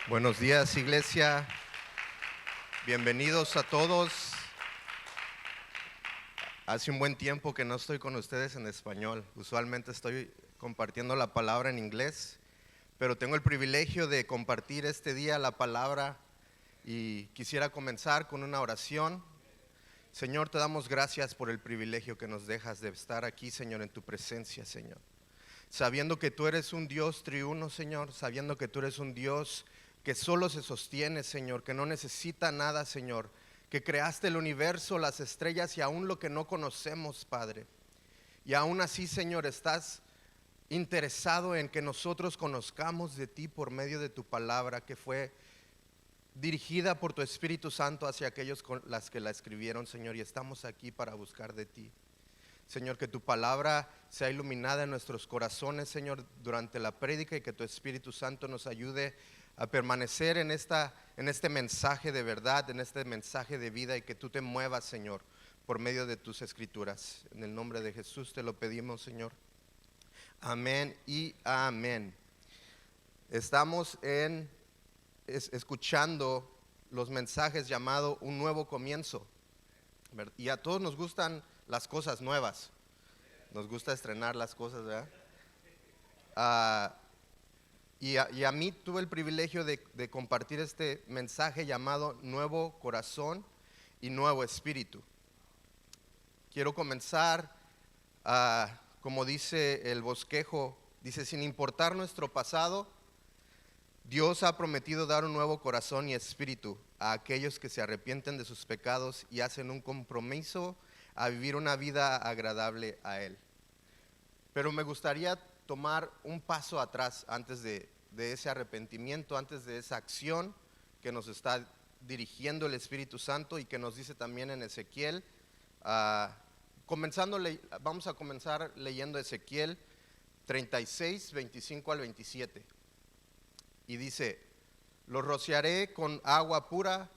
Buenos días, iglesia. Bienvenidos a todos. Hace un buen tiempo que no estoy con ustedes en español. Usualmente estoy compartiendo la palabra en inglés, pero tengo el privilegio de compartir este día la palabra y quisiera comenzar con una oración. Señor, te damos gracias por el privilegio que nos dejas de estar aquí, Señor, en tu presencia, Señor. Sabiendo que tú eres un Dios triuno, Señor, sabiendo que tú eres un Dios que solo se sostiene, Señor, que no necesita nada, Señor, que creaste el universo, las estrellas y aún lo que no conocemos, Padre. Y aún así, Señor, estás interesado en que nosotros conozcamos de ti por medio de tu palabra, que fue dirigida por tu Espíritu Santo hacia aquellos con las que la escribieron, Señor, y estamos aquí para buscar de ti. Señor, que tu palabra sea iluminada en nuestros corazones, Señor, durante la prédica, y que tu Espíritu Santo nos ayude a permanecer en este mensaje de verdad, en este mensaje de vida, y que tú te muevas, Señor, por medio de tus escrituras. En el nombre de Jesús te lo pedimos, Señor. Amén y amén. Estamos escuchando los mensajes llamado Un Nuevo Comienzo. Y a todos nos gustan las cosas nuevas. Nos gusta estrenar las cosas, ¿verdad? Y a mí tuve el privilegio de compartir este mensaje llamado Nuevo Corazón y Nuevo Espíritu. Quiero comenzar, como dice el bosquejo, dice: sin importar nuestro pasado, Dios ha prometido dar un nuevo corazón y espíritu a aquellos que se arrepienten de sus pecados y hacen un compromiso a vivir una vida agradable a Él. Pero me gustaría tomar un paso atrás antes de ese arrepentimiento, antes de esa acción que nos está dirigiendo el Espíritu Santo y que nos dice también en Ezequiel. Vamos a comenzar leyendo Ezequiel 36, 25 al 27. Y dice: los rociaré con agua pura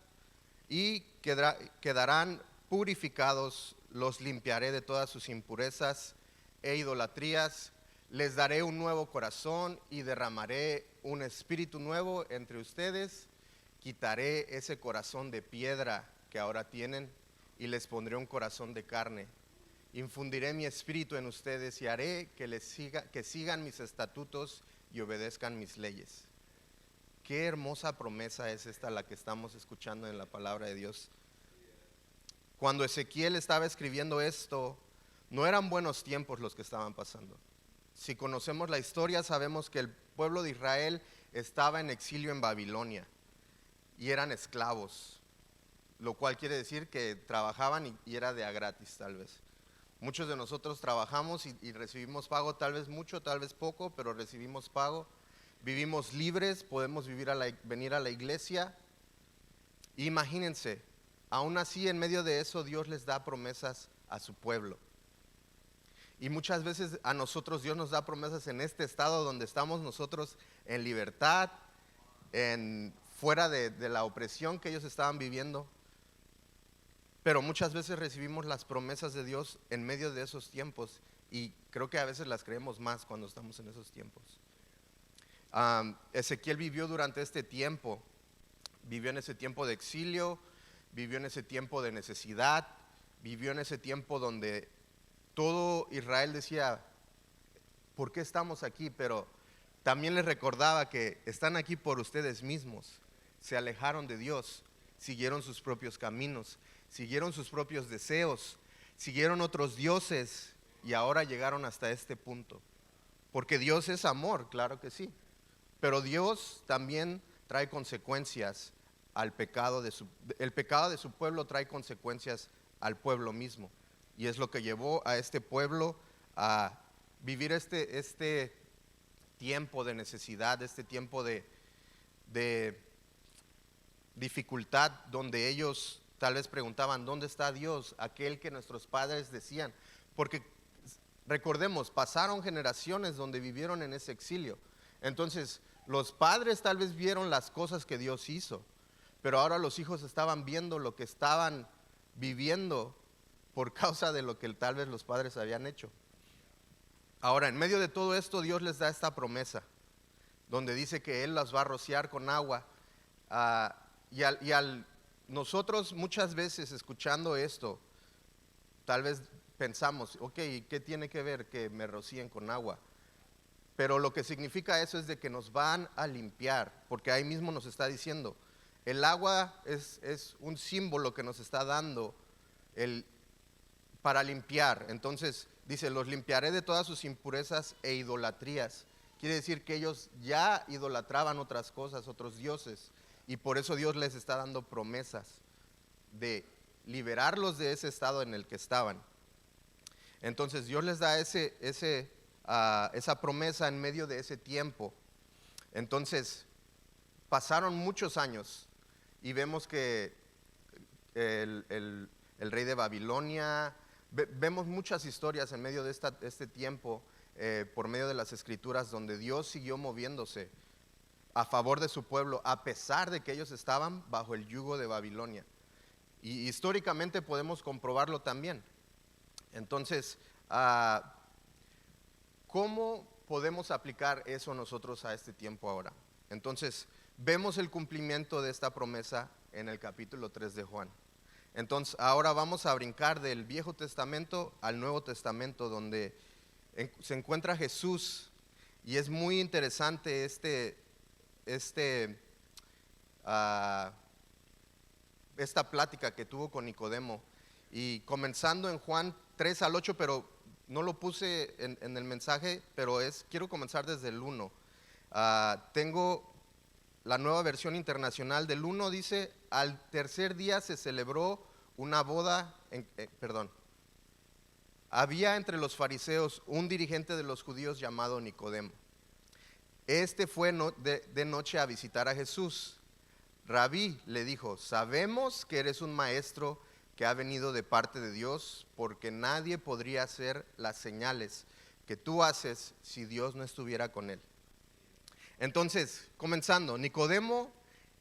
y quedarán purificados, los limpiaré de todas sus impurezas e idolatrías, les daré un nuevo corazón y derramaré un espíritu nuevo entre ustedes, quitaré ese corazón de piedra que ahora tienen y les pondré un corazón de carne. Infundiré mi espíritu en ustedes y haré que sigan mis estatutos y obedezcan mis leyes. Qué hermosa promesa es esta la que estamos escuchando en la palabra de Dios. Cuando Ezequiel estaba escribiendo esto, no eran buenos tiempos los que estaban pasando. Si conocemos la historia, sabemos que el pueblo de Israel estaba en exilio en Babilonia y eran esclavos, lo cual quiere decir que trabajaban y era de a gratis, tal vez. Muchos de nosotros trabajamos y recibimos pago, tal vez mucho, tal vez poco, pero recibimos pago. Vivimos libres, podemos venir a la iglesia. Imagínense, aún así en medio de eso Dios les da promesas a su pueblo. Y muchas veces a nosotros Dios nos da promesas en este estado donde estamos nosotros en libertad, fuera de la opresión que ellos estaban viviendo. Pero muchas veces recibimos las promesas de Dios en medio de esos tiempos, y creo que a veces las creemos más cuando estamos en esos tiempos. Ezequiel vivió durante este tiempo, vivió en ese tiempo de exilio, vivió en ese tiempo de necesidad, vivió en ese tiempo donde todo Israel decía: ¿por qué estamos aquí? Pero también les recordaba que están aquí por ustedes mismos. Se alejaron de Dios, siguieron sus propios caminos, siguieron sus propios deseos, siguieron otros dioses y ahora llegaron hasta este punto. Porque Dios es amor, claro que sí. Pero Dios también trae consecuencias al pecado el pecado de su pueblo trae consecuencias al pueblo mismo. Y es lo que llevó a este pueblo a vivir este tiempo de necesidad, este tiempo de dificultad, donde ellos tal vez preguntaban: ¿dónde está Dios? Aquel que nuestros padres decían. Porque recordemos, pasaron generaciones donde vivieron en ese exilio. Entonces, los padres tal vez vieron las cosas que Dios hizo, pero ahora los hijos estaban viendo lo que estaban viviendo por causa de lo que tal vez los padres habían hecho. Ahora, en medio de todo esto, Dios les da esta promesa, donde dice que Él las va a rociar con agua Y al nosotros muchas veces escuchando esto, tal vez pensamos, ok, ¿qué tiene que ver que me rocíen con agua? Pero lo que significa eso es de que nos van a limpiar, porque ahí mismo nos está diciendo, el agua es un símbolo que nos está dando para limpiar. Entonces dice, los limpiaré de todas sus impurezas e idolatrías. Quiere decir que ellos ya idolatraban otras cosas, otros dioses, y por eso Dios les está dando promesas de liberarlos de ese estado en el que estaban. Entonces Dios les da esa promesa en medio de ese tiempo. Entonces pasaron muchos años y vemos que el rey de Babilonia, vemos muchas historias en medio de este tiempo, por medio de las escrituras, donde Dios siguió moviéndose a favor de su pueblo, a pesar de que ellos estaban bajo el yugo de Babilonia. Y históricamente podemos comprobarlo también. Entonces, ¿cómo podemos aplicar eso nosotros a este tiempo ahora? Entonces, vemos el cumplimiento de esta promesa en el capítulo 3 de Juan. Entonces, ahora vamos a brincar del Viejo Testamento al Nuevo Testamento, donde se encuentra Jesús, y es muy interesante esta plática que tuvo con Nicodemo, y comenzando en Juan 3 al 8, pero no lo puse en el mensaje, pero quiero comenzar desde el 1. Tengo la Nueva Versión Internacional. Del 1 dice, al tercer día se celebró una boda, había entre los fariseos un dirigente de los judíos llamado Nicodemo. Este fue de noche a visitar a Jesús. Rabí, le dijo, sabemos que eres un maestro que ha venido de parte de Dios, porque nadie podría hacer las señales que tú haces si Dios no estuviera con él. Entonces, comenzando, Nicodemo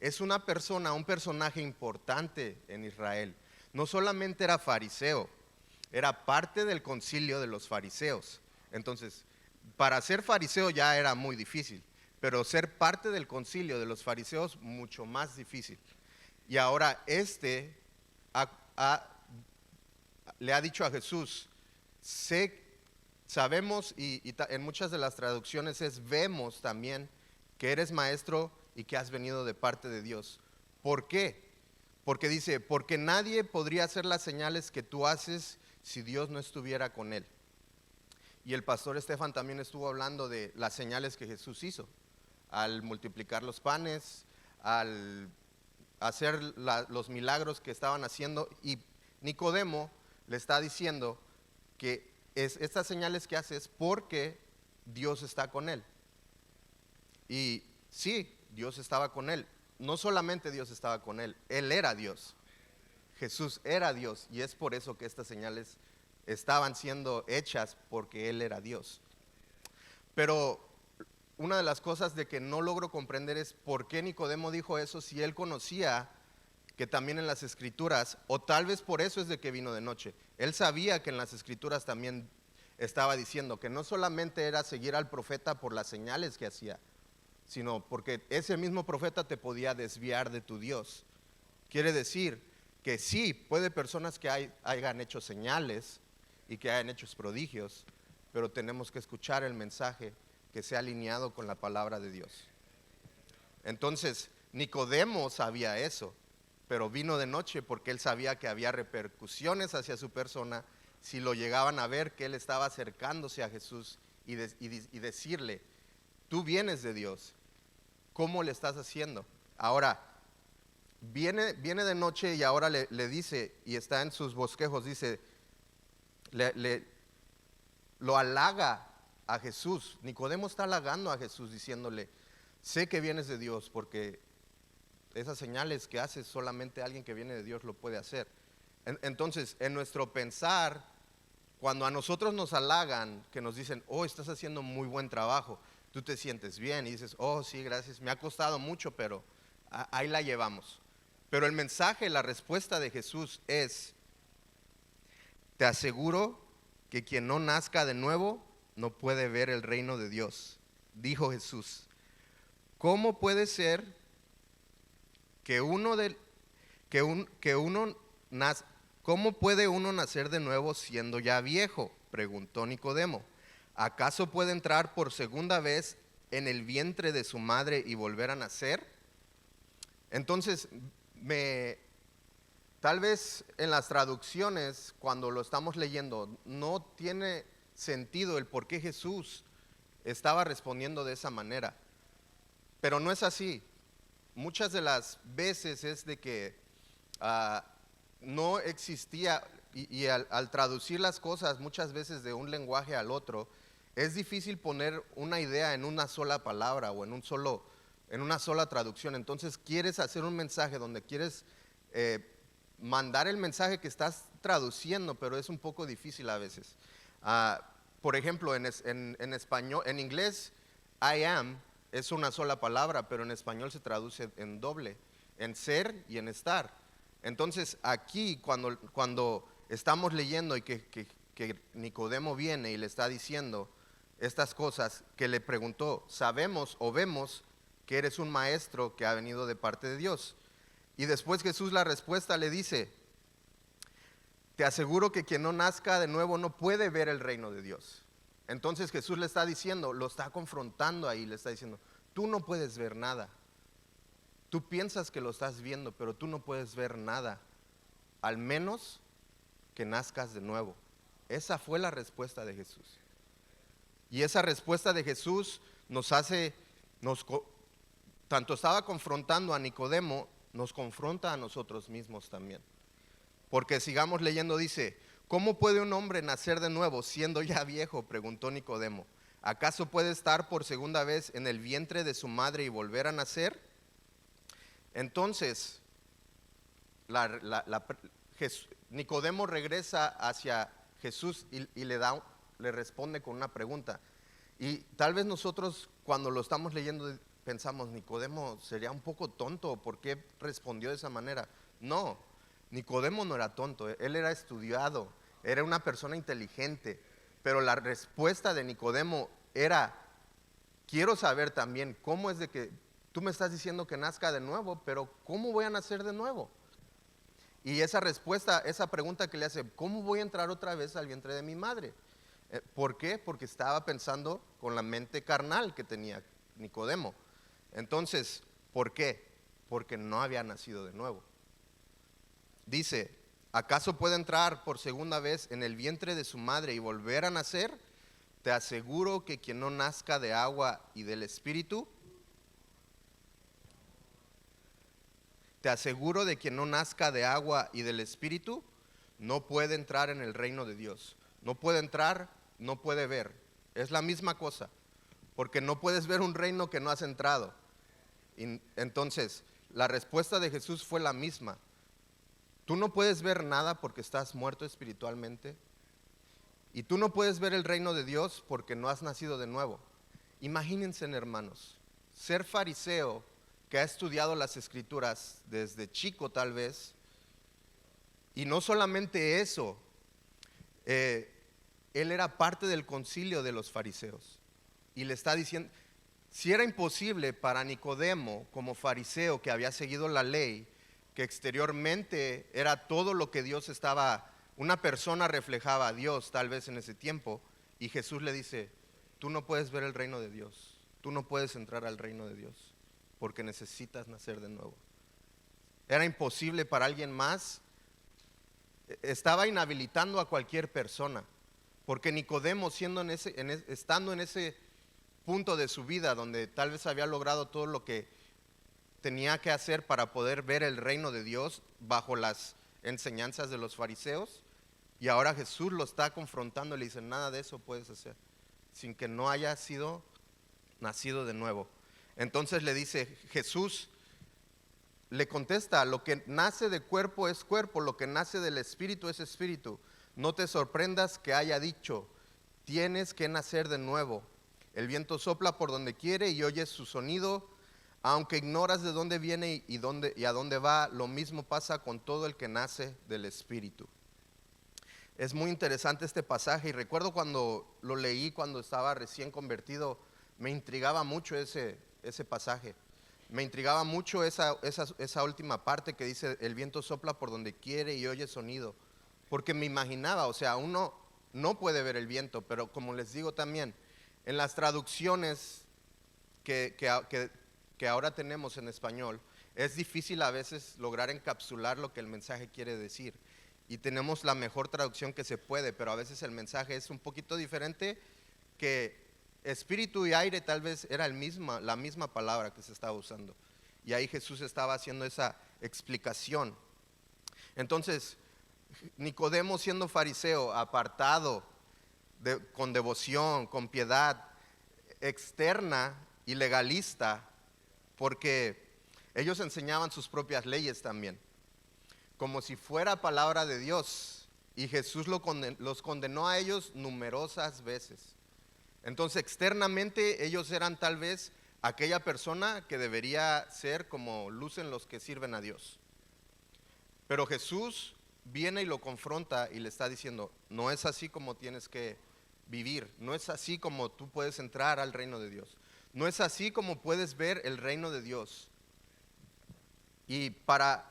es un personaje importante en Israel. No solamente era fariseo, era parte del concilio de los fariseos. Entonces, para ser fariseo ya era muy difícil, pero ser parte del concilio de los fariseos mucho más difícil. Y ahora le ha dicho a Jesús, sabemos, y en muchas de las traducciones vemos también que eres maestro y que has venido de parte de Dios. ¿Por qué? Porque dice, porque nadie podría hacer las señales que tú haces si Dios no estuviera con él. Y el pastor Estefan también estuvo hablando de las señales que Jesús hizo, al multiplicar los panes, al hacer los milagros que estaban haciendo. Y Nicodemo le está diciendo que estas señales que hace es porque Dios está con él. Y sí, Dios estaba con él. No solamente Dios estaba con él, él era Dios. Jesús era Dios, y es por eso que estas señales estaban siendo hechas, porque él era Dios. Pero una de las cosas de que no logro comprender es por qué Nicodemo dijo eso, si él conocía que también en las escrituras, o tal vez por eso es de que vino de noche, él sabía que en las escrituras también estaba diciendo que no solamente era seguir al profeta por las señales que hacía, sino porque ese mismo profeta te podía desviar de tu Dios. Quiere decir que sí, puede personas que hayan hecho señales y que hayan hecho prodigios, pero tenemos que escuchar el mensaje que sea alineado con la palabra de Dios. Entonces, Nicodemo sabía eso, pero vino de noche porque él sabía que había repercusiones hacia su persona si lo llegaban a ver que él estaba acercándose a Jesús y decirle, tú vienes de Dios, ¿cómo le estás haciendo? Ahora, viene de noche y ahora le dice, y está en sus bosquejos, dice, lo halaga a Jesús. Nicodemo está halagando a Jesús diciéndole, sé que vienes de Dios, porque esas señales que haces solamente alguien que viene de Dios lo puede hacer. Entonces, en nuestro pensar, cuando a nosotros nos halagan, que nos dicen, oh, estás haciendo muy buen trabajo, tú te sientes bien y dices, oh, sí, gracias, me ha costado mucho, pero ahí la llevamos. Pero el mensaje, la respuesta de Jesús es, te aseguro que quien no nazca de nuevo no puede ver el reino de Dios. Dijo Jesús, ¿cómo puede ser que uno del, que uno nace, ¿cómo puede uno nacer de nuevo siendo ya viejo?, preguntó Nicodemo. ¿Acaso puede entrar por segunda vez en el vientre de su madre y volver a nacer? Entonces, tal vez en las traducciones, cuando lo estamos leyendo, no tiene sentido el por qué Jesús estaba respondiendo de esa manera. Pero no es así. Muchas de las veces es de que no existía, y al traducir las cosas muchas veces de un lenguaje al otro, es difícil poner una idea en una sola palabra o en una sola traducción. Entonces quieres hacer un mensaje donde quieres mandar el mensaje que estás traduciendo, pero es un poco difícil a veces. Por ejemplo, en español, en inglés, I am es una sola palabra, pero en español se traduce en doble, en ser y en estar. Entonces aquí cuando estamos leyendo y que Nicodemo viene y le está diciendo estas cosas, que le preguntó, sabemos o vemos que eres un maestro que ha venido de parte de Dios. Y después Jesús la respuesta le dice, te aseguro que quien no nazca de nuevo no puede ver el reino de Dios. Entonces Jesús le está diciendo, lo está confrontando ahí, le está diciendo, tú no puedes ver nada. Tú piensas que lo estás viendo, pero tú no puedes ver nada, al menos que nazcas de nuevo. Esa fue la respuesta de Jesús. Y esa respuesta de Jesús tanto estaba confrontando a Nicodemo, nos confronta a nosotros mismos también. Porque sigamos leyendo, dice, ¿cómo puede un hombre nacer de nuevo siendo ya viejo?, preguntó Nicodemo. ¿Acaso puede estar por segunda vez en el vientre de su madre y volver a nacer? Entonces, Nicodemo regresa hacia Jesús y le responde con una pregunta. Y tal vez nosotros cuando lo estamos leyendo pensamos, Nicodemo sería un poco tonto, ¿por qué respondió de esa manera? No, Nicodemo no era tonto, él era estudiado, era una persona inteligente, pero la respuesta de Nicodemo era, quiero saber también cómo es de que tú me estás diciendo que nazca de nuevo, pero ¿cómo voy a nacer de nuevo? Y esa respuesta, esa pregunta que le hace, ¿cómo voy a entrar otra vez al vientre de mi madre? ¿Por qué? Porque estaba pensando con la mente carnal que tenía Nicodemo. Entonces, ¿por qué? Porque no había nacido de nuevo. Dice, ¿acaso puede entrar por segunda vez en el vientre de su madre y volver a nacer? Te aseguro que quien no nazca de agua y del Espíritu, te aseguro de quien no nazca de agua y del Espíritu, no puede entrar en el reino de Dios. No puede entrar, no puede ver. Es la misma cosa, porque no puedes ver un reino que no has entrado. Y entonces, la respuesta de Jesús fue la misma. Tú no puedes ver nada porque estás muerto espiritualmente. Y tú no puedes ver el reino de Dios porque no has nacido de nuevo. Imagínense, hermanos, ser fariseo que ha estudiado las escrituras desde chico tal vez, y no solamente eso, él era parte del concilio de los fariseos, y le está diciendo, si era imposible para Nicodemo como fariseo que había seguido la ley, que exteriormente era todo lo que Dios estaba, una persona reflejaba a Dios tal vez en ese tiempo, y Jesús le dice, tú no puedes ver el reino de Dios, tú no puedes entrar al reino de Dios, porque necesitas nacer de nuevo. Era imposible para alguien más, estaba inhabilitando a cualquier persona, porque Nicodemo estando en ese punto de su vida donde tal vez había logrado todo lo que tenía que hacer para poder ver el reino de Dios bajo las enseñanzas de los fariseos, y ahora Jesús lo está confrontando y le dice, nada de eso puedes hacer sin que no haya sido nacido de nuevo. Entonces le dice Jesús, le contesta, lo que nace de cuerpo es cuerpo, lo que nace del espíritu es espíritu. No te sorprendas que haya dicho, tienes que nacer de nuevo. El viento sopla por donde quiere y oyes su sonido, aunque ignoras de dónde viene y a dónde va, lo mismo pasa con todo el que nace del espíritu. Es muy interesante este pasaje, y recuerdo cuando lo leí cuando estaba recién convertido, me intrigaba mucho ese pasaje. me intrigaba mucho esa última parte que dice, el viento sopla por donde quiere y oye sonido. Porque me imaginaba, o sea, uno no puede ver el viento, pero como les digo también, en las traducciones que ahora tenemos en español, es difícil a veces lograr encapsular lo que el mensaje quiere decir. Y tenemos la mejor traducción que se puede, pero a veces el mensaje es un poquito diferente, que espíritu y aire tal vez era la misma palabra que se estaba usando. Y ahí Jesús estaba haciendo esa explicación. Entonces, Nicodemo, siendo fariseo, apartado, con devoción, con piedad externa y legalista, porque ellos enseñaban sus propias leyes también, como si fuera palabra de Dios, y Jesús los condenó a ellos numerosas veces. Entonces, externamente ellos eran tal vez aquella persona que debería ser como lucen los que sirven a Dios. Pero Jesús viene y lo confronta y le está diciendo, no es así como tienes que vivir, no es así como tú puedes entrar al reino de Dios, no es así como puedes ver el reino de Dios. Y para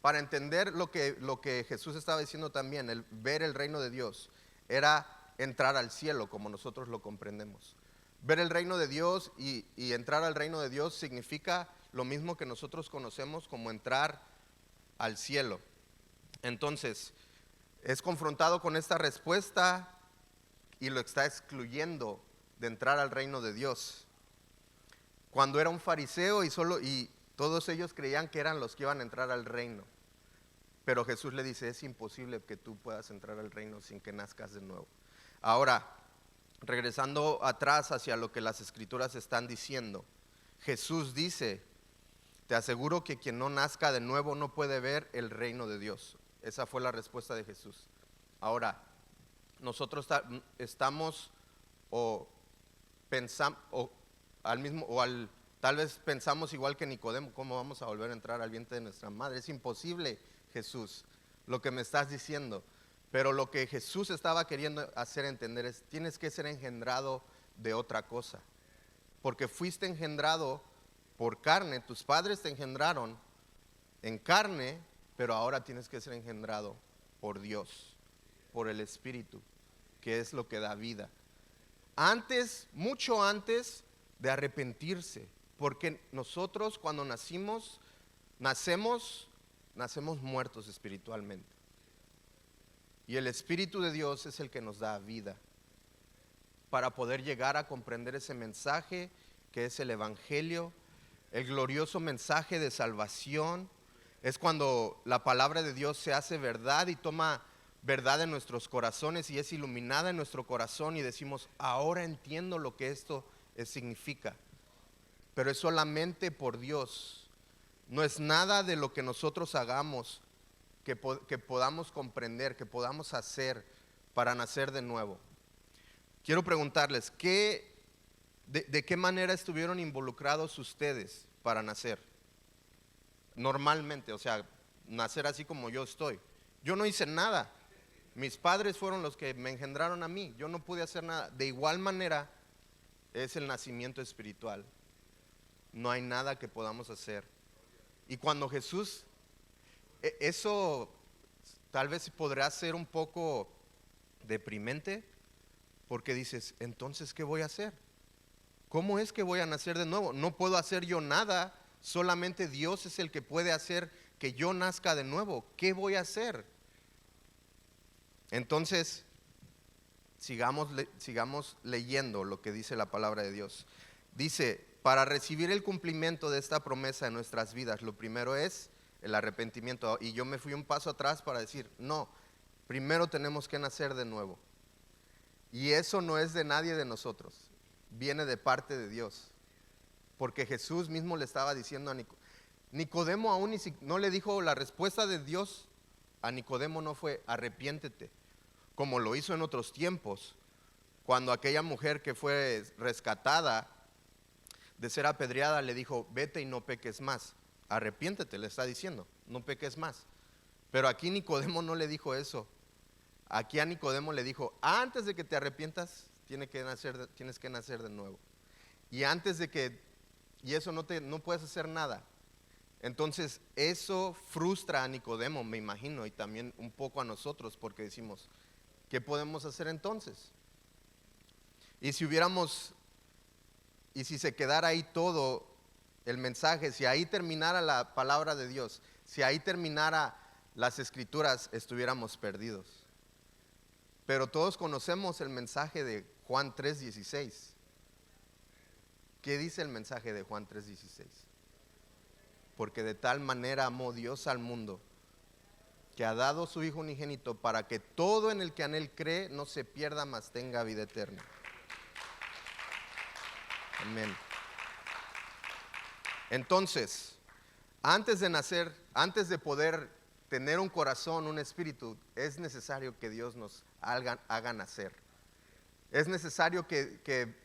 entender lo que Jesús estaba diciendo también, el ver el reino de Dios, era entrar al cielo como nosotros lo comprendemos. Ver el reino de Dios y entrar al reino de Dios significa lo mismo que nosotros conocemos como entrar al cielo. Entonces, es confrontado con esta respuesta y lo está excluyendo de entrar al reino de Dios. Cuando era un fariseo y todos ellos creían que eran los que iban a entrar al reino. Pero Jesús le dice, es imposible que tú puedas entrar al reino sin que nazcas de nuevo. Ahora, regresando atrás hacia lo que las escrituras están diciendo, Jesús dice, te aseguro que quien no nazca de nuevo no puede ver el reino de Dios. Esa fue la respuesta de Jesús. Ahora, nosotros estamos o pensamos tal vez pensamos igual que Nicodemo, ¿cómo vamos a volver a entrar al vientre de nuestra madre? Es imposible, Jesús, lo que me estás diciendo. Pero lo que Jesús estaba queriendo hacer entender es, tienes que ser engendrado de otra cosa. Porque fuiste engendrado por carne, tus padres te engendraron en carne, pero ahora tienes que ser engendrado por Dios, por el Espíritu, que es lo que da vida. Antes, mucho antes de arrepentirse, porque nosotros cuando nacemos muertos espiritualmente. Y el Espíritu de Dios es el que nos da vida para poder llegar a comprender ese mensaje que es el Evangelio, el glorioso mensaje de salvación. Es cuando la palabra de Dios se hace verdad y toma verdad en nuestros corazones y es iluminada en nuestro corazón y decimos, ahora entiendo lo que esto significa. Pero es solamente por Dios. No es nada de lo que nosotros hagamos que podamos comprender, que podamos hacer para nacer de nuevo. Quiero preguntarles, ¿de qué manera estuvieron involucrados ustedes para nacer? Normalmente, o sea, nacer así como yo estoy. Yo no hice nada. Mis padres fueron los que me engendraron a mí. Yo no pude hacer nada. De igual manera es el nacimiento espiritual. No hay nada que podamos hacer. Y cuando Jesús, eso tal vez podrá ser un poco deprimente, porque dices, entonces, ¿qué voy a hacer? ¿Cómo es que voy a nacer de nuevo? No puedo hacer yo nada, solamente Dios es el que puede hacer que yo nazca de nuevo. ¿Qué voy a hacer? Entonces, sigamos leyendo lo que dice la palabra de Dios. Dice, para recibir el cumplimiento de esta promesa en nuestras vidas, lo primero es el arrepentimiento. Y yo me fui un paso atrás para decir, no, primero tenemos que nacer de nuevo. Y eso no es de nadie de nosotros, viene de parte de Dios. Porque Jesús mismo le estaba diciendo a Nicodemo aún no le dijo, la respuesta de Dios a Nicodemo no fue arrepiéntete, como lo hizo en otros tiempos, cuando aquella mujer que fue rescatada de ser apedreada le dijo, vete y no peques más. Arrepiéntete, le está diciendo, no peques más. Pero aquí Nicodemo no le dijo eso. Aquí a Nicodemo le dijo, antes de que te arrepientas, tienes que nacer de nuevo. Y antes de que y eso no puedes hacer nada. Entonces eso frustra a Nicodemo, me imagino, y también un poco a nosotros, porque decimos, ¿qué podemos hacer entonces? Y si se quedara ahí todo el mensaje, si ahí terminara la palabra de Dios, si ahí terminara las escrituras, estuviéramos perdidos. Pero todos conocemos el mensaje de Juan 3:16. ¿Qué dice el mensaje de Juan 3:16? Porque de tal manera amó Dios al mundo, que ha dado su Hijo unigénito, para que todo en el que en Él cree no se pierda, mas tenga vida eterna. Amén. Entonces, antes de nacer, antes de poder tener un corazón, un espíritu, es necesario que Dios nos haga nacer. Es necesario que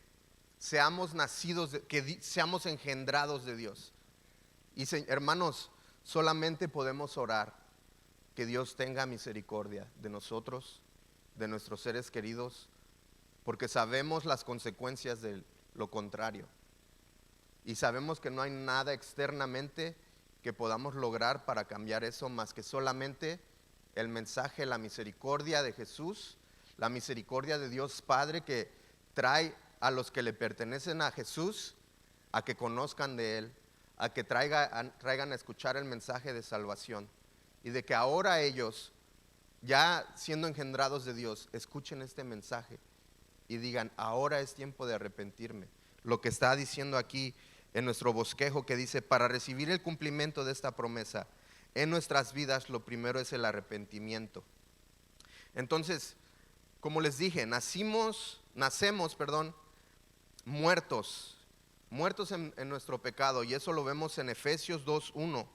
seamos nacidos, que seamos engendrados de Dios. Y hermanos, solamente podemos orar que Dios tenga misericordia de nosotros, de nuestros seres queridos, porque sabemos las consecuencias de lo contrario. Y sabemos que no hay nada externamente que podamos lograr para cambiar eso, más que solamente el mensaje, la misericordia de Jesús, la misericordia de Dios Padre, que trae a los que le pertenecen a Jesús a que conozcan de Él, a que traigan a escuchar el mensaje de salvación, y de que ahora ellos, ya siendo engendrados de Dios, escuchen este mensaje y digan, ahora es tiempo de arrepentirme. Lo que está diciendo aquí en nuestro bosquejo, que dice, para recibir el cumplimiento de esta promesa en nuestras vidas, lo primero es el arrepentimiento. Entonces, como les dije, nacemos muertos en nuestro pecado, y eso lo vemos en Efesios 2:1,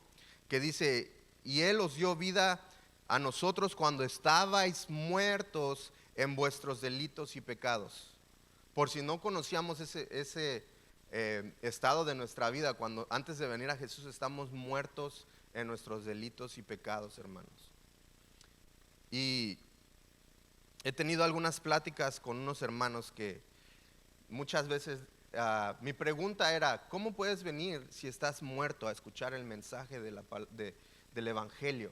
que dice, y Él os dio vida a nosotros cuando estabais muertos en vuestros delitos y pecados. Por si no conocíamos ese estado de nuestra vida, cuando antes de venir a Jesús estamos muertos en nuestros delitos y pecados, hermanos. Y he tenido algunas pláticas con unos hermanos que muchas veces mi pregunta era, ¿cómo puedes venir si estás muerto a escuchar el mensaje del Evangelio?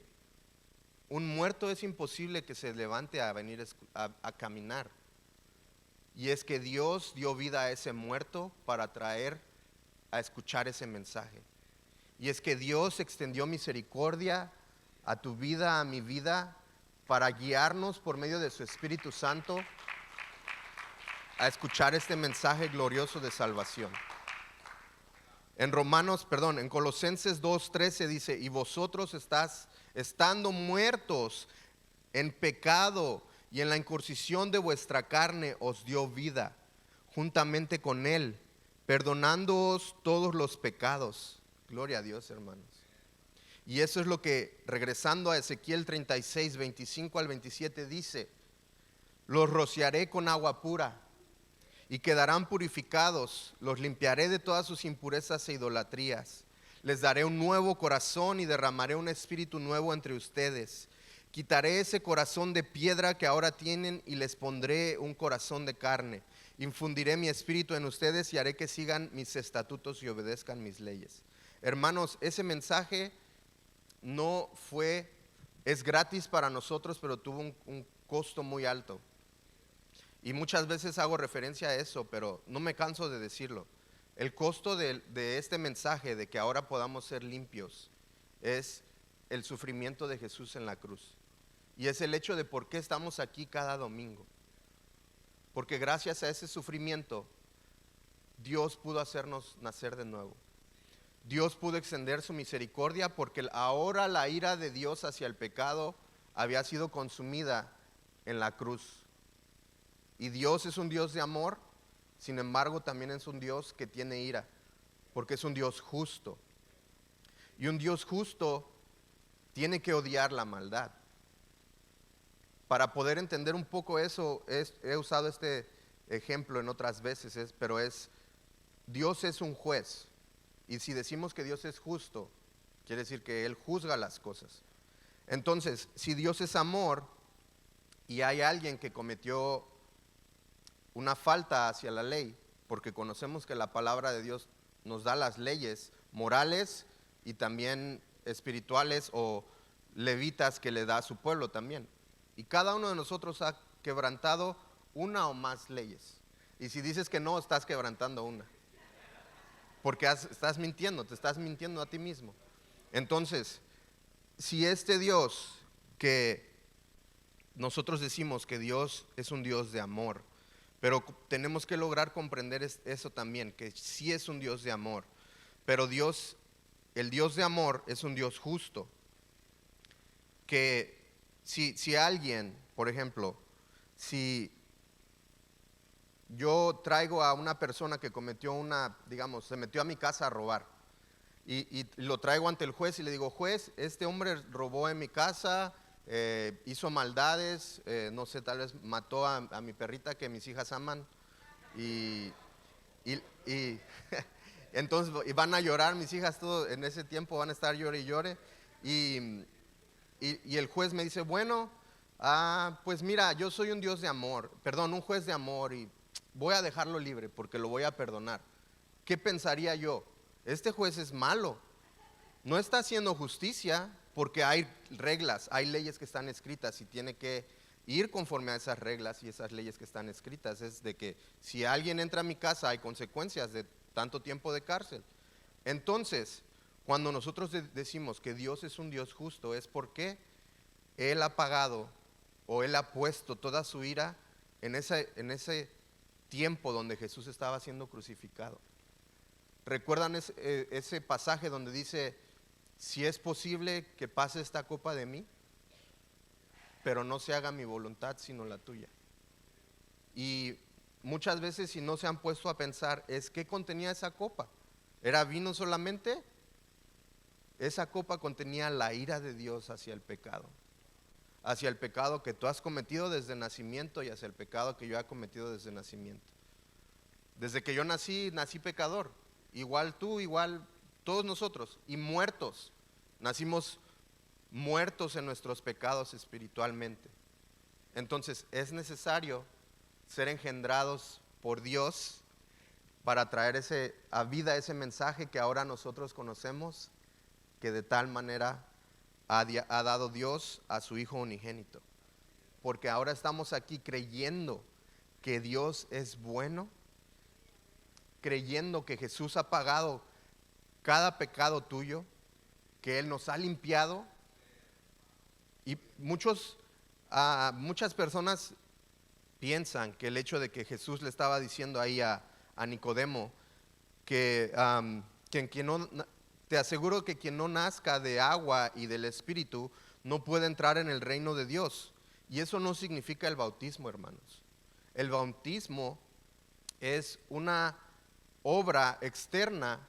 Un muerto es imposible que se levante a venir a caminar. Y es que Dios dio vida a ese muerto para traer a escuchar ese mensaje. Y es que Dios extendió misericordia a tu vida, a mi vida, para guiarnos por medio de su Espíritu Santo a escuchar este mensaje glorioso de salvación. En Colosenses 2:13 dice, y vosotros estando muertos en pecado y en la incursión de vuestra carne, os dio vida juntamente con Él, perdonándoos todos los pecados. Gloria a Dios, hermanos. Y eso es lo que, regresando a Ezequiel 36, 25 al 27, dice, los rociaré con agua pura y quedarán purificados, los limpiaré de todas sus impurezas e idolatrías. Les daré un nuevo corazón y derramaré un espíritu nuevo entre ustedes. Quitaré ese corazón de piedra que ahora tienen y les pondré un corazón de carne. Infundiré mi espíritu en ustedes y haré que sigan mis estatutos y obedezcan mis leyes. Hermanos, ese mensaje es gratis para nosotros, pero tuvo un costo muy alto. Y muchas veces hago referencia a eso, pero no me canso de decirlo. El costo de este mensaje, de que ahora podamos ser limpios, es el sufrimiento de Jesús en la cruz. Y es el hecho de por qué estamos aquí cada domingo. Porque gracias a ese sufrimiento, Dios pudo hacernos nacer de nuevo. Dios pudo extender su misericordia, porque ahora la ira de Dios hacia el pecado había sido consumida en la cruz. Y Dios es un Dios de amor, sin embargo también es un Dios que tiene ira, porque es un Dios justo. Y un Dios justo tiene que odiar la maldad. Para poder entender un poco eso, he usado este ejemplo en otras veces, pero Dios es un juez. Y si decimos que Dios es justo, quiere decir que Él juzga las cosas. Entonces, si Dios es amor y hay alguien que cometió una falta hacia la ley, porque conocemos que la palabra de Dios nos da las leyes morales y también espirituales o levitas que le da a su pueblo también. Y cada uno de nosotros ha quebrantado una o más leyes. Y si dices que no, estás quebrantando una. Porque estás mintiendo, te estás mintiendo a ti mismo. Entonces, si este Dios que nosotros decimos que Dios es un Dios de amor, pero tenemos que lograr comprender eso también, que sí es un Dios de amor, pero Dios, el Dios de amor es un Dios justo, que si alguien, por ejemplo, si yo traigo a una persona que cometió digamos, se metió a mi casa a robar, y lo traigo ante el juez y le digo, juez, este hombre robó en mi casa, hizo maldades, no sé, tal vez mató a mi perrita que mis hijas aman, y, y entonces y van a llorar mis hijas, todo en ese tiempo van a estar llore y llore, y el juez me dice, bueno, pues mira, yo soy un Dios de amor, perdón, un juez de amor, y voy a dejarlo libre porque lo voy a perdonar. ¿Qué pensaría yo? Este juez es malo, no está haciendo justicia porque hay reglas, hay leyes que están escritas y tiene que ir conforme a esas reglas y esas leyes que están escritas. Es de que si alguien entra a mi casa hay consecuencias de tanto tiempo de cárcel. Entonces, cuando nosotros decimos que Dios es un Dios justo, es porque Él ha pagado o Él ha puesto toda su ira en ese tiempo donde Jesús estaba siendo crucificado. ¿Recuerdan ese pasaje donde dice, si es posible que pase esta copa de mí, pero no se haga mi voluntad sino la tuya? Y muchas veces si no se han puesto a pensar, ¿qué contenía esa copa? ¿Era vino solamente? Esa copa contenía la ira de Dios hacia el pecado que tú has cometido desde nacimiento y hacia el pecado que yo he cometido desde nacimiento. Desde que yo nací pecador, igual tú, igual todos nosotros, y muertos, nacimos muertos en nuestros pecados espiritualmente. Entonces es necesario ser engendrados por Dios para traer a vida ese mensaje que ahora nosotros conocemos, que de tal manera ha dado Dios a su Hijo unigénito. Porque ahora estamos aquí creyendo que Dios es bueno, creyendo que Jesús ha pagado cada pecado tuyo, que Él nos ha limpiado. Y muchas personas piensan que el hecho de que Jesús le estaba diciendo ahí a Nicodemo que te aseguro que quien no nazca de agua y del Espíritu no puede entrar en el reino de Dios. Y eso no significa el bautismo, hermanos. El bautismo es una obra externa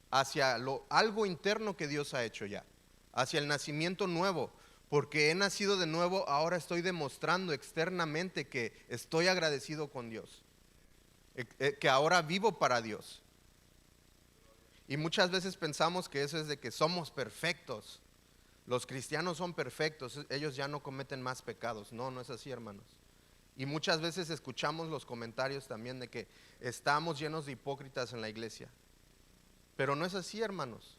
hacia algo interno que Dios ha hecho ya, hacia el nacimiento nuevo. Porque he nacido de nuevo, ahora estoy demostrando externamente que estoy agradecido con Dios, que ahora vivo para Dios. Y muchas veces pensamos que eso es de que somos perfectos. Los cristianos son perfectos, ellos ya no cometen más pecados. No, no es así, hermanos. Y muchas veces escuchamos los comentarios también de que estamos llenos de hipócritas en la iglesia. Pero no es así, hermanos.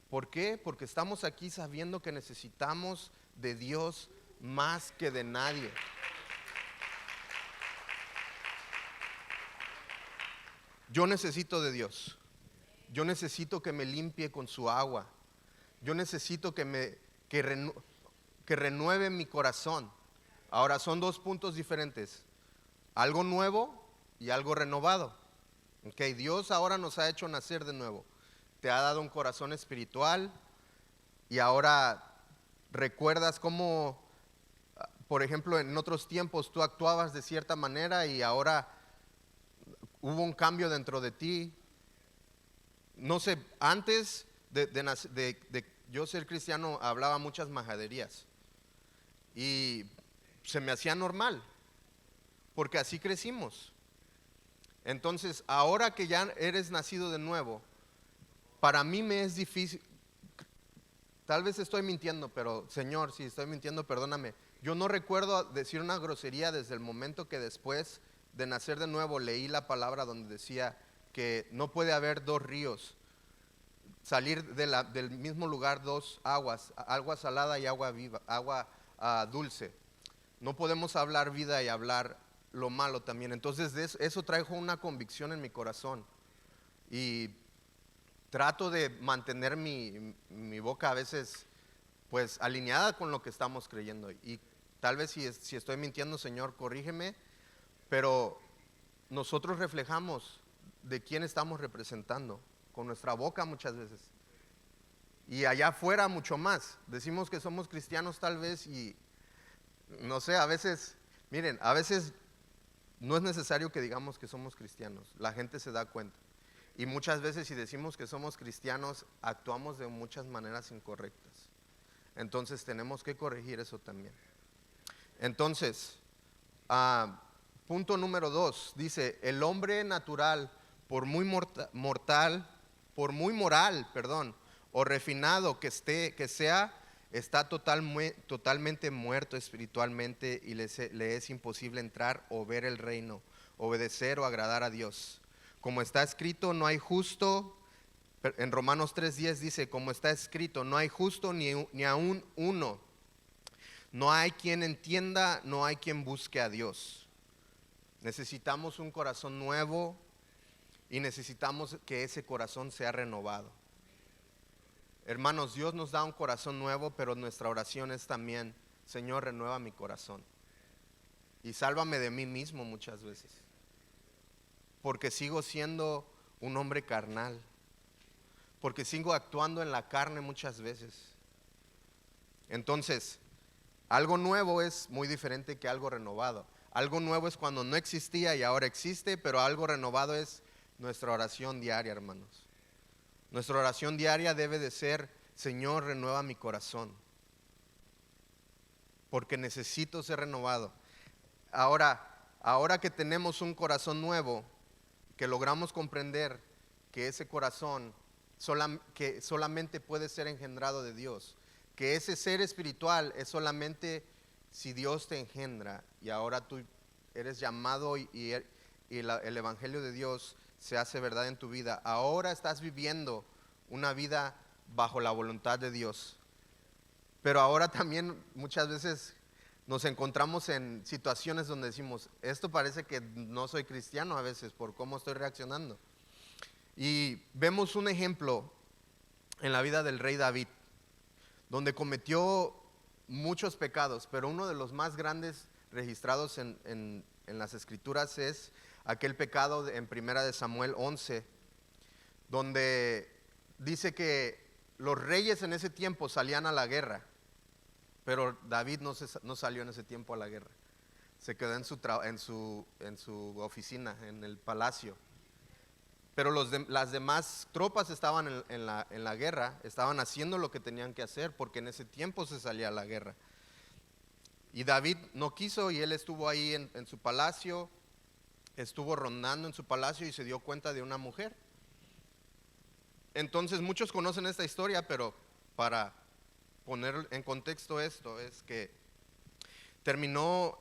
¿Por qué? Porque estamos aquí sabiendo que necesitamos de Dios más que de nadie. Yo necesito de Dios. Yo necesito que me limpie con su agua. Yo necesito que renueve mi corazón. Ahora son dos puntos diferentes. Algo nuevo y algo renovado. Okay, Dios ahora nos ha hecho nacer de nuevo. Te ha dado un corazón espiritual y ahora recuerdas cómo, por ejemplo, en otros tiempos tú actuabas de cierta manera y ahora hubo un cambio dentro de ti. No sé, antes de yo ser cristiano hablaba muchas majaderías y se me hacía normal porque así crecimos. Entonces, ahora que ya eres nacido de nuevo, para mí me es difícil. Tal vez estoy mintiendo, pero Señor, si estoy mintiendo, perdóname. Yo no recuerdo decir una grosería desde el momento que después de nacer de nuevo leí la palabra donde decía que no puede haber dos ríos, salir del mismo lugar dos aguas, agua salada y agua viva, agua dulce. No podemos hablar vida y hablar lo malo también. Entonces eso trajo una convicción en mi corazón. Y trato de mantener mi boca a veces pues alineada con lo que estamos creyendo. Y tal vez si estoy mintiendo, Señor, corrígeme, pero nosotros reflejamos de quién estamos representando con nuestra boca muchas veces. Y allá afuera mucho más. Decimos que somos cristianos tal vez y no sé, a veces, miren, a veces no es necesario que digamos que somos cristianos. La gente se da cuenta. Y muchas veces si decimos que somos cristianos, actuamos de muchas maneras incorrectas. Entonces tenemos que corregir eso también. Entonces, punto número 2, dice, el hombre natural, por muy moral, o refinado que sea, está totalmente muerto espiritualmente y le es imposible entrar o ver el reino, obedecer o agradar a Dios. Como está escrito, no hay justo, en Romanos 3:10 dice, como está escrito, no hay justo ni aún uno. No hay quien entienda, no hay quien busque a Dios. Necesitamos un corazón nuevo y necesitamos que ese corazón sea renovado. Hermanos, Dios nos da un corazón nuevo, pero nuestra oración es también, Señor, renueva mi corazón. Y sálvame de mí mismo muchas veces. Porque sigo siendo un hombre carnal. Porque sigo actuando en la carne muchas veces. Entonces, algo nuevo es muy diferente que algo renovado. Algo nuevo es cuando no existía y ahora existe, pero algo renovado es nuestra oración diaria, hermanos. Nuestra oración diaria debe de ser, Señor, renueva mi corazón, porque necesito ser renovado. Ahora que tenemos un corazón nuevo, que logramos comprender que ese corazón que solamente puede ser engendrado de Dios, que ese ser espiritual es solamente si Dios te engendra, y ahora tú eres llamado y el evangelio de Dios se hace verdad en tu vida. Ahora estás viviendo una vida bajo la voluntad de Dios. Pero ahora también muchas veces nos encontramos en situaciones donde decimos, esto parece que no soy cristiano a veces por cómo estoy reaccionando. Y vemos un ejemplo en la vida del rey David, donde cometió muchos pecados, pero uno de los más grandes registrados en las escrituras es aquel pecado en Primera de Samuel 11, donde dice que los reyes en ese tiempo salían a la guerra, pero David no salió en ese tiempo a la guerra. Se quedó en su oficina, en el palacio. Pero las demás tropas estaban en la guerra, estaban haciendo lo que tenían que hacer, porque en ese tiempo se salía a la guerra. Y David no quiso, y él estuvo ahí en su palacio, estuvo rondando en su palacio y se dio cuenta de una mujer. Entonces muchos conocen esta historia, pero para poner en contexto esto, es que terminó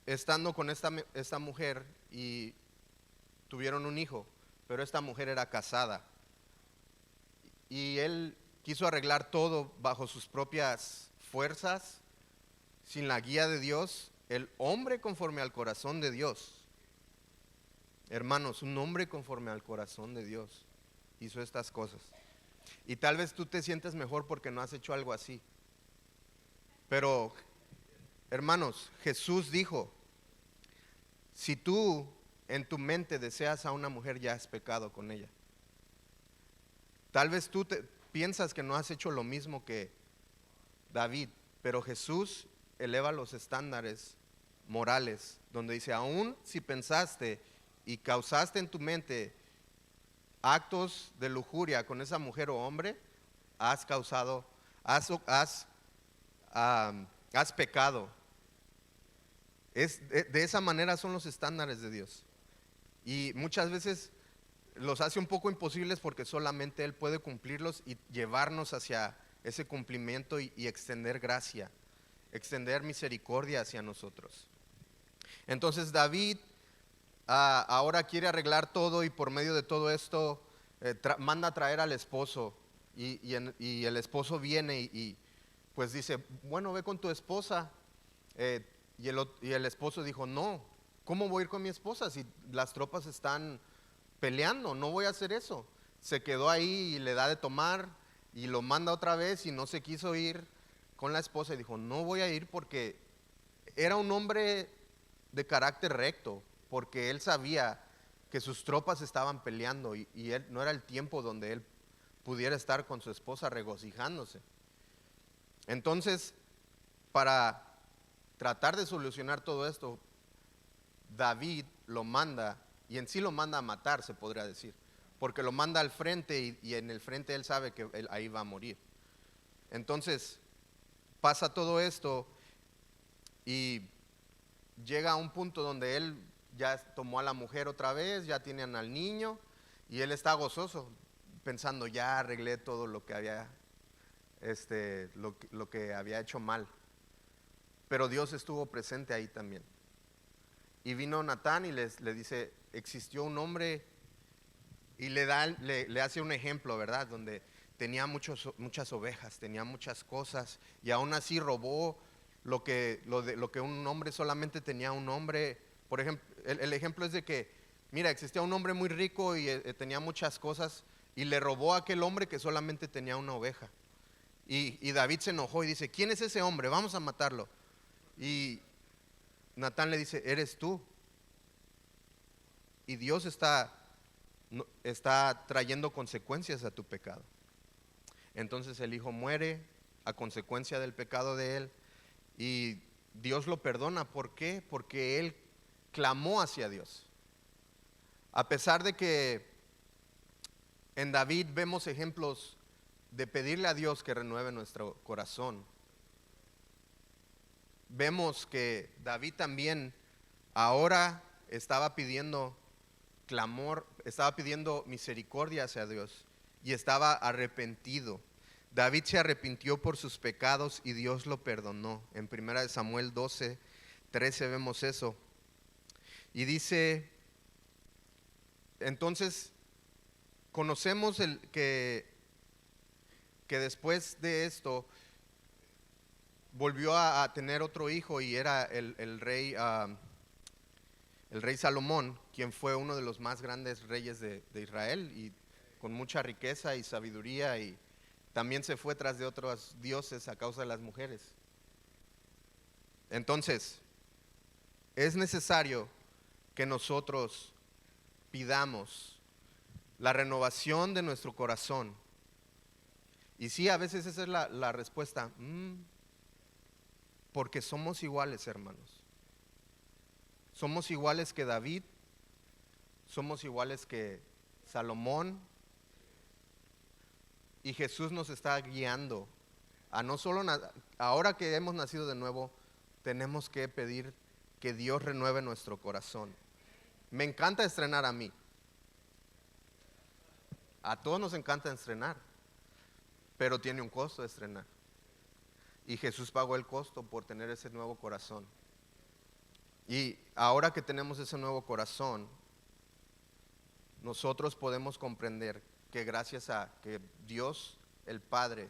estando con esta mujer y tuvieron un hijo, pero esta mujer era casada. Y él quiso arreglar todo bajo sus propias fuerzas, sin la guía de Dios. El hombre conforme al corazón de Dios, hermanos, un hombre conforme al corazón de Dios hizo estas cosas. Y tal vez tú te sientes mejor porque no has hecho algo así. Pero, hermanos, Jesús dijo, si tú en tu mente deseas a una mujer, ya has pecado con ella. Tal vez tú piensas que no has hecho lo mismo que David, pero Jesús eleva los estándares morales, donde dice, aún si pensaste y causaste en tu mente actos de lujuria con esa mujer o hombre, has pecado. De esa manera son los estándares de Dios. Y muchas veces los hace un poco imposibles porque solamente Él puede cumplirlos y llevarnos hacia ese cumplimiento y extender gracia, extender misericordia hacia nosotros. Entonces David ahora quiere arreglar todo y por medio de todo esto manda a traer al esposo y el esposo viene pues dice, bueno, ve con tu esposa. Y el esposo dijo, no, ¿cómo voy a ir con mi esposa si las tropas están peleando? No voy a hacer eso. Se quedó ahí y le da de tomar y lo manda otra vez y no se quiso ir con la esposa y dijo, no voy a ir porque era un hombre de carácter recto, porque él sabía que sus tropas estaban peleando y él, no era el tiempo donde él pudiera estar con su esposa regocijándose. Entonces, para tratar de solucionar todo esto, David lo manda, y en sí lo manda a matar, se podría decir, porque lo manda al frente y en el frente él sabe que él ahí va a morir. Entonces, pasa todo esto y llega a un punto donde él ya tomó a la mujer otra vez, ya tienen al niño y él está gozoso, pensando, ya arreglé todo lo que había, lo que había hecho mal. Pero Dios estuvo presente ahí también. Y vino Natán y le dice, existió un hombre, y le hace un ejemplo, ¿verdad? Donde tenía muchas ovejas, tenía muchas cosas, y aún así robó lo que un hombre solamente tenía un hombre. Por ejemplo, el ejemplo es de que, mira, existía un hombre muy rico y tenía muchas cosas, y le robó a aquel hombre que solamente tenía una oveja. Y David se enojó y dice, ¿quién es ese hombre? Vamos a matarlo. Y Natán le dice, eres tú. Y Dios está trayendo consecuencias a tu pecado. Entonces el hijo muere a consecuencia del pecado de él y Dios lo perdona. ¿Por qué? Porque él clamó hacia Dios. A pesar de que en David vemos ejemplos de pedirle a Dios que renueve nuestro corazón, vemos que David también ahora estaba pidiendo clamor, estaba pidiendo misericordia hacia Dios y estaba arrepentido. David se arrepintió por sus pecados y Dios lo perdonó. En 1 Samuel 12:13 vemos eso. Y dice, entonces conocemos que después de esto volvió a tener otro hijo y era el rey Salomón, quien fue uno de los más grandes reyes de Israel y con mucha riqueza y sabiduría, y también se fue tras de otros dioses a causa de las mujeres. Entonces, es necesario que nosotros pidamos la renovación de nuestro corazón. Y sí, a veces esa es la respuesta, porque somos iguales, hermanos. Somos iguales que David, somos iguales que Salomón, y Jesús nos está guiando a no solo, ahora que hemos nacido de nuevo, tenemos que pedir que Dios renueve nuestro corazón. Me encanta estrenar a mí. A todos nos encanta estrenar, pero tiene un costo estrenar. Y Jesús pagó el costo por tener ese nuevo corazón. Y ahora que tenemos ese nuevo corazón, nosotros podemos comprender que gracias a que Dios, el Padre,